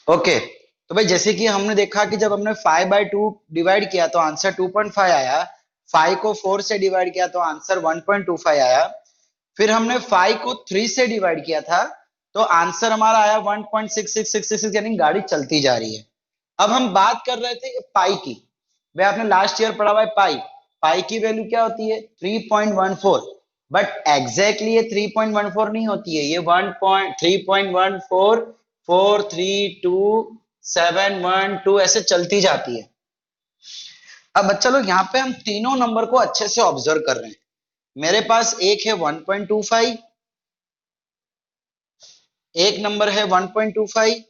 Okay. तो भाई जैसे कि हमने देखा कि जब हमने 5/2 डिवाइड किया तो आंसर 2.5 आया। 5 को 4 से डिवाइड किया तो आंसर 1.25 आया। फिर हमने 5 को 3 से डिवाइड किया था तो आंसर हमारा आया 1.6666, यानी गाड़ी चलती जा रही है। अब हम बात कर रहे थे पाई की। भाई आपने लास्ट ईयर पढ़ा हुआ है पाई। पाई की वैल्यू क्या होती है? 3.14। बट एग्जैक्टली ये 3.14 नहीं होती है, ये 1.3.14432712 ऐसे चलती जाती है। अब बच्चा लोग यहाँ पे हम तीनों नंबर को अच्छे से ऑब्जर्व कर रहे हैं। मेरे पास एक है 1.25, एक नंबर है 1.25,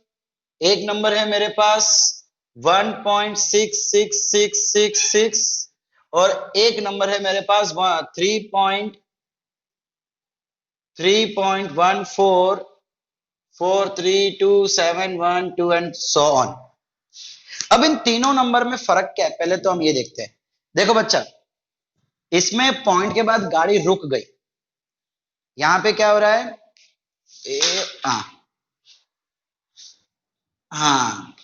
एक नंबर है मेरे पास 1.66666 और एक नंबर है मेरे पास 3.14432712 एंड सो ऑन। अब इन तीनों नंबर में फर्क क्या है, पहले तो हम ये देखते हैं। देखो बच्चा, इसमें पॉइंट के बाद गाड़ी रुक गई। यहां पे क्या हो रहा है? ए, हाँ हाँ,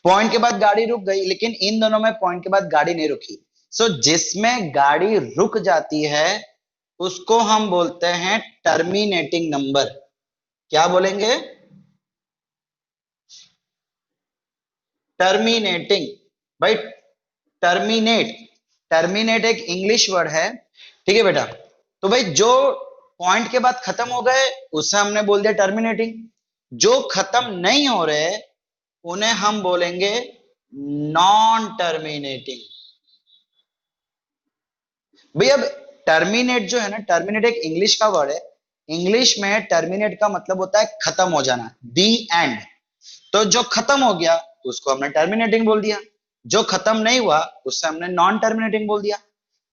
पॉइंट के बाद गाड़ी रुक गई, लेकिन इन दोनों में पॉइंट के बाद गाड़ी नहीं रुकी। सो जिसमें गाड़ी रुक जाती है उसको हम बोलते हैं टर्मिनेटिंग नंबर। क्या बोलेंगे? टर्मिनेटिंग। भाई टर्मिनेट, टर्मिनेट एक इंग्लिश वर्ड है, ठीक है बेटा। तो भाई जो पॉइंट के बाद खत्म हो गए उसे हमने बोल दिया टर्मिनेटिंग। जो खत्म नहीं हो रहे उन्हें हम बोलेंगे नॉन टर्मिनेटिंग। भाई अब टर्मिनेट जो है ना, टर्मिनेट एक इंग्लिश का वर्ड है। इंग्लिश में टर्मिनेट का मतलब होता है खत्म हो जाना, दी एंड। तो जो खत्म हो गया उसको हमने टर्मिनेटिंग बोल दिया, जो खत्म नहीं हुआ उससे हमने नॉन टर्मिनेटिंग बोल दिया।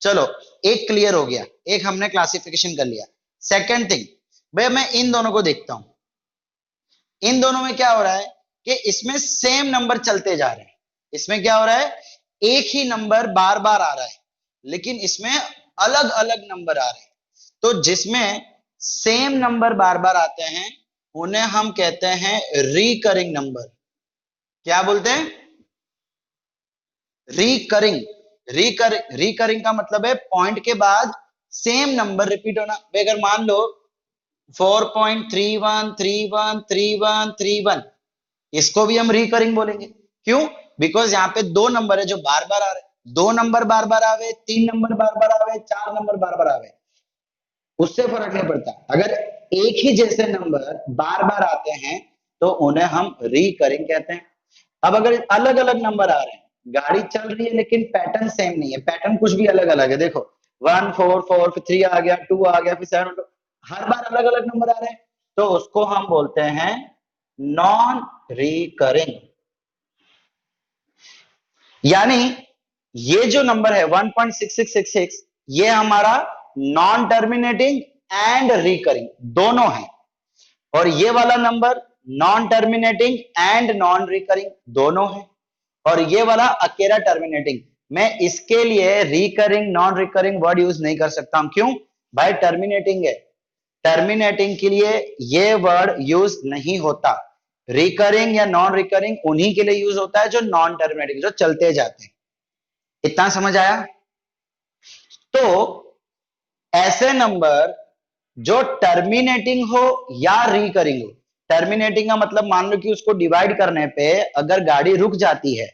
चलो, एक क्लियर हो गया, एक हमने क्लासिफिकेशन कर लिया। सेकंड थिंग, भाई मैं इन दोनों को देखता हूं। इन दोनों में क्या हो रहा है कि इसमें सेम नंबर चलते जा रहे हैं। इसमें क्या हो रहा है? एक ही नंबर बार बार आ रहा है, लेकिन इसमें अलग अलग नंबर आ रहे हैं। तो जिसमें सेम नंबर बार बार आते हैं उन्हें हम कहते हैं रिकरिंग नंबर। क्या बोलते हैं? रिकरिंग। रिकरिंग का मतलब है पॉइंट के बाद सेम नंबर रिपीट होना। अगर मान लो 4.31313131, इसको भी हम रिकरिंग बोलेंगे। क्यों? बिकॉज यहाँ पे दो नंबर है जो बार बार आ रहे हैं। दो नंबर बार बार आवे, तीन नंबर बार बार आवे, चार नंबर बार बार आवे, उससे फर्क नहीं पड़ता। अगर एक ही जैसे नंबर बार बार आते हैं तो उन्हें हम रिकरिंग कहते हैं। अब अगर अलग अलग नंबर आ रहे हैं, गाड़ी चल रही है लेकिन पैटर्न सेम नहीं है, पैटर्न कुछ भी अलग अलग है। देखो 1 4 4, फिर 3 आ गया, 2 आ गया, फिर 7, हर बार अलग अलग नंबर आ रहे हैं, तो उसको हम बोलते हैं नॉन रिकरिंग। यानी ये जो नंबर है 1.6666, ये हमारा नॉन टर्मिनेटिंग एंड रिकरिंग दोनों है। और ये वाला number non terminating and non recurring दोनों है। और ये वाला अकेला टर्मिनेटिंग। मैं इसके लिए recurring non recurring word use नहीं कर सकता हूं। क्यों? भाई टर्मिनेटिंग है, टर्मिनेटिंग के लिए ये वर्ड यूज नहीं होता। रिकरिंग या नॉन रिकरिंग उन्हीं के लिए यूज होता है जो नॉन टर्मिनेटिंग, जो चलते जाते हैं। इतना समझ आया? तो ऐसे नंबर जो टर्मिनेटिंग हो या रिकरिंग हो। टर्मिनेटिंग का मतलब मान लो कि उसको डिवाइड करने पे अगर गाड़ी रुक जाती है,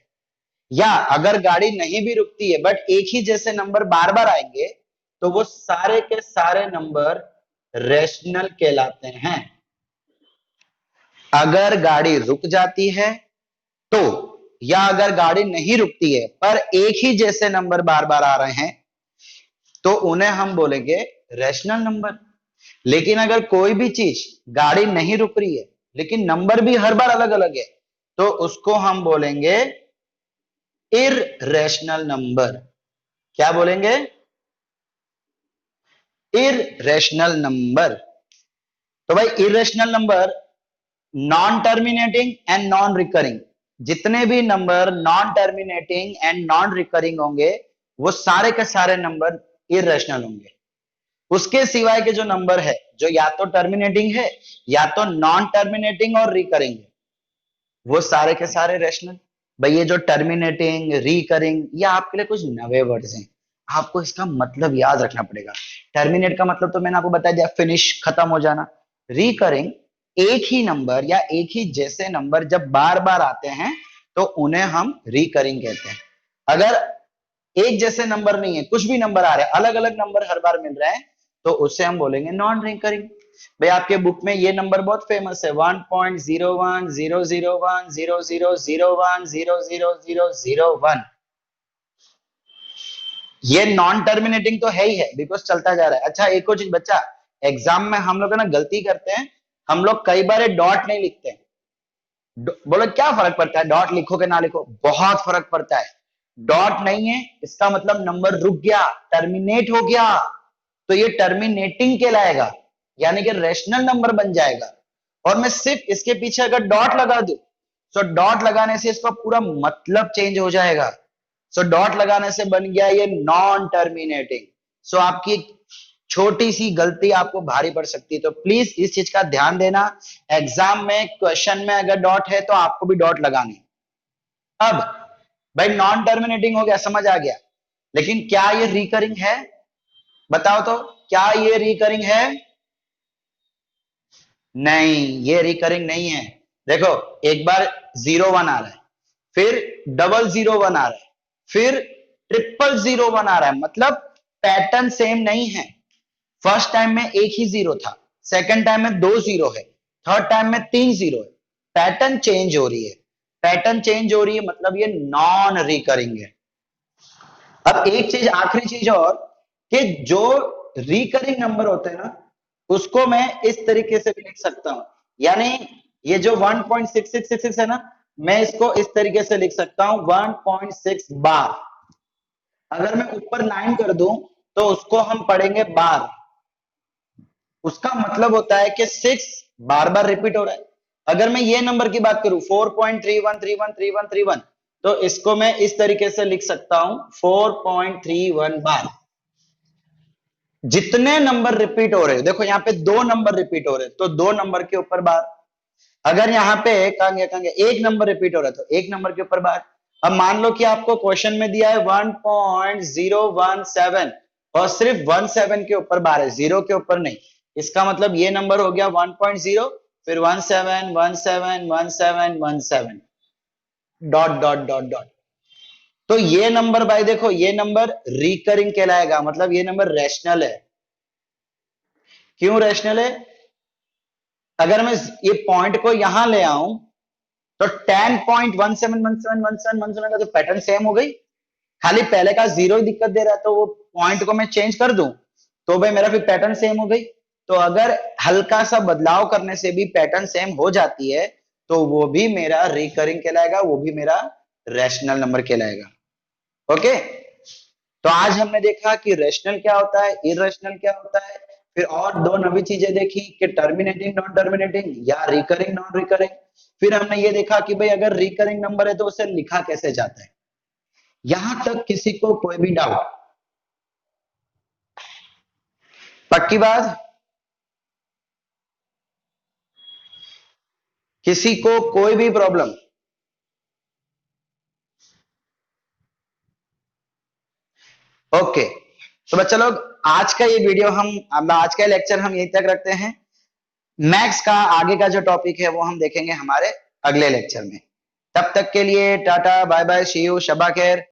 या अगर गाड़ी नहीं भी रुकती है बट एक ही जैसे नंबर बार बार आएंगे, तो वो सारे के सारे नंबर रेशनल कहलाते हैं। अगर गाड़ी रुक जाती है तो, या अगर गाड़ी नहीं रुकती है पर एक ही जैसे नंबर बार बार आ रहे हैं, तो उन्हें हम बोलेंगे रेशनल नंबर। लेकिन अगर कोई भी चीज गाड़ी नहीं रुक रही है लेकिन नंबर भी हर बार अलग अलग है, तो उसको हम बोलेंगे इररेशनल नंबर। क्या बोलेंगे? Irrational number. तो भाई irrational number non terminating and non recurring, जितने भी number non terminating and non recurring होंगे वो सारे के सारे नंबर इररेशनल होंगे। उसके सिवाय के जो नंबर है जो या तो टर्मिनेटिंग है या तो नॉन टर्मिनेटिंग और रिकरिंग है, वो सारे के सारे रेशनल। भाई ये जो टर्मिनेटिंग, रिकरिंग, ये आपके लिए कुछ नए वर्ड्स हैं, आपको इसका मतलब याद रखना पड़ेगा। टर्मिनेट का मतलब तो मैंने आपको बता दिया, फिनिश, खत्म हो जाना। रिकरिंग, एक ही नंबर या एक ही जैसे नंबर जब बार बार आते हैं तो उन्हें हम रिकरिंग कहते हैं। अगर एक जैसे नंबर नहीं है, कुछ भी नंबर आ रहे हैं, अलग अलग नंबर हर बार मिल रहे हैं, तो उसे हम बोलेंगे नॉन रिकरिंग। भाई आपके बुक में ये नंबर बहुत फेमस है, 1.01001000100001। ये नॉन टर्मिनेटिंग तो है ही है, बिकॉज चलता जा रहा है। अच्छा एक और चीज बच्चा, एग्जाम में हम लोग ना गलती करते हैं, हम लोग कई बार डॉट नहीं लिखते हैं। बोलो क्या फर्क पड़ता है, डॉट लिखो कि ना लिखो? बहुत फर्क पड़ता है। डॉट नहीं है इसका मतलब नंबर रुक गया, टर्मिनेट हो गया, तो ये टर्मिनेटिंग कहलाएगा, यानी कि रेशनल नंबर बन जाएगा। और मैं सिर्फ इसके पीछे अगर डॉट लगा दूं, तो डॉट लगाने से इसका पूरा मतलब चेंज हो जाएगा। सो डॉट लगाने से बन गया ये नॉन टर्मिनेटिंग। सो आपकी छोटी सी गलती आपको भारी पड़ सकती है, तो प्लीज इस चीज का ध्यान देना। एग्जाम में क्वेश्चन में अगर डॉट है तो आपको भी डॉट लगाने। अब भाई नॉन टर्मिनेटिंग हो गया, समझ आ गया, लेकिन क्या ये रिकरिंग है? बताओ तो, क्या ये रिकरिंग है? नहीं, ये रिकरिंग नहीं है। देखो एक बार 01 आ रहा है, फिर 001 आ रहा है, फिर 000 आ रहा है, मतलब पैटर्न सेम नहीं है। फर्स्ट टाइम में एक ही जीरो था, सेकंड टाइम में 2 जीरो है, थर्ड टाइम में 3 जीरो है। पैटर्न चेंज हो रही है, पैटर्न चेंज हो रही है, मतलब ये नॉन रिकरिंग है। अब एक चीज, आखिरी चीज और, कि जो रिकरिंग नंबर होते हैं ना, उसको मैं इस तरीके से भी लिख सकता हूं। यानी ये जो 1.6666 है ना, मैं इसको इस तरीके से लिख सकता हूं, 1.6 बार। अगर मैं ऊपर 9 कर दूं तो उसको हम पढ़ेंगे बार। उसका मतलब होता है कि 6 बार बार रिपीट हो रहा है। अगर मैं ये नंबर की बात करूं 4.31313131, तो इसको मैं इस तरीके से लिख सकता हूं, 4.31 बार। जितने नंबर रिपीट हो रहे हैं, देखो यहाँ पे 2 नंबर रिपीट हो रहे हैं, तो 2 नंबर के ऊपर बार। अगर यहाँ पे कहेंगे 1 नंबर रिपीट हो रहा है, तो 1 नंबर के ऊपर बार। अब मान लो कि आपको क्वेश्चन में दिया है 1.017 और सिर्फ 17 के ऊपर बार है, 0 के ऊपर नहीं। इसका मतलब ये नंबर हो गया 1.0, फिर 17 17 17 17 डॉट डॉट डॉट डॉट। तो ये नंबर भाई देखो, ये नंबर रिकरिंग कहलाएगा, मतलब ये नंबर रैशनल है। क्यों रैशनल है? अगर मैं ये पॉइंट को यहां ले आऊं तो 10.17171717 का तो पैटर्न सेम हो गई, खाली पहले का जीरो ही दिक्कत दे रहा है, तो वो पॉइंट को मैं चेंज कर दूं तो भाई मेरा फिर पैटर्न सेम हो गई। तो अगर हल्का सा बदलाव करने से भी पैटर्न सेम हो जाती है, तो वो भी मेरा रिकरिंग कहलाएगा, वो भी मेरा रैशनल नंबर कहलाएगा। ओके, तो आज हमने देखा कि रैशनल क्या होता है, इररेशनल क्या होता है, फिर और 2 नवी चीजें देखी कि टर्मिनेटिंग नॉन टर्मिनेटिंग या रिकरिंग नॉन रिकरिंग। फिर हमने ये देखा कि भाई अगर रिकरिंग नंबर है तो उसे लिखा कैसे जाता है। यहां तक किसी को कोई भी डाउट? पक्की बात? किसी को कोई भी प्रॉब्लम? ओके, तो बच्चा लोग आज का ये वीडियो हम आज का लेक्चर हम यहीं तक रखते हैं। मैथ्स का आगे का जो टॉपिक है वो हम देखेंगे हमारे अगले लेक्चर में। तब तक के लिए tata bye bye, see you, शबा खैर।